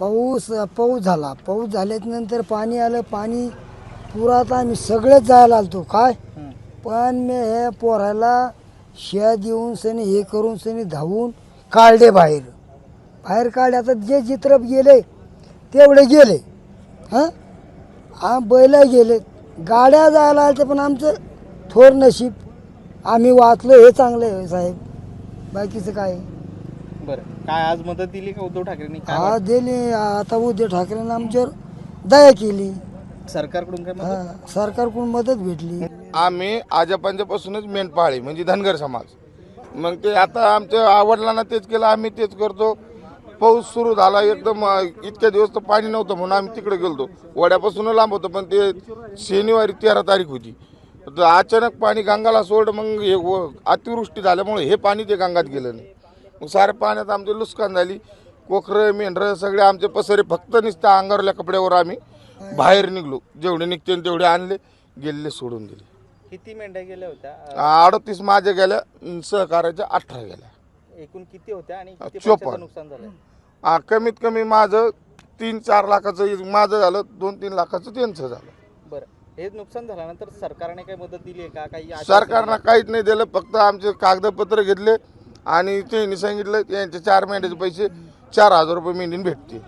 पाऊस झाला. पाऊस झाल्यानंतर पाणी आलं. पाणी पुरात आम्ही सगळेच जायला आलतो काय. पण मी हे पोराला शिया देऊन सनी हे करून सनी धावून काढले बाहेर. बाहेर काढले. आता जे चित्र गेले तेवढे गेले. बैल गेले. गाड्या जायला आल्या पण आमचं थोर नशीब आम्ही वाचलो हे चांगलं आहे साहेब. बाकीचं काय. बरं, काय आज मदत दिली का उद्धव ठाकरेंनी? हा दिली. आता उद्धव ठाकरेंनी आमच्यावर दया केली. सरकारकडून काय मदत? सरकारकडून मदत भेटली. आम्ही आजोबांच्यापासूनच मेंढपाळी म्हणजे धनगर समाज. मग ते आता आमच्या वडिलांना तेच केलं, आम्ही तेच करतो. पाऊस सुरू झाला एकदम. इतक्या दिवस तर पाणी नव्हतं म्हणून आम्ही तिकडे गेलतो. वड्यापासून लांब होतं पण ते शनिवारी 13 तारीख होती. तर अचानक पाणी गंगाला सोडलं. मग हे अतिवृष्टी झाल्यामुळे हे पाणी ते गंगात गेलं नाही. मग साऱ्या पाण्यात आमची नुकसान झाली. कोकरं मेंढरं सगळे आमचे पसरे फक्त नुसत्या अंगारल्या कपड्यावर आम्ही बाहेर निघलो. जेवढे निघते तेवढे आणले, गेले सोडून दिले. किती मेंढ्या गेल्या होत्या? 38 माझ्या गेल्या, सहकार्याच्या 18 गेल्या. एकूण किती होत्या आणि किती 54. पैशाचं नुकसान झालं? कमीत कमी माझं 3-4 लाखाचं माझं झालं, 2-3 लाखाचं त्यांचं झालं. बरं, हे नुकसान झाल्यानंतर सरकारने काही मदत दिली आहे का? काही सरकारनं काहीच नाही दिलं. फक्त आमचे कागदपत्र घेतले आणि त्यांनी सांगितलं यांचे 4 महिन्याचे पैसे 4,000 रुपये महिन्याने भेटतील.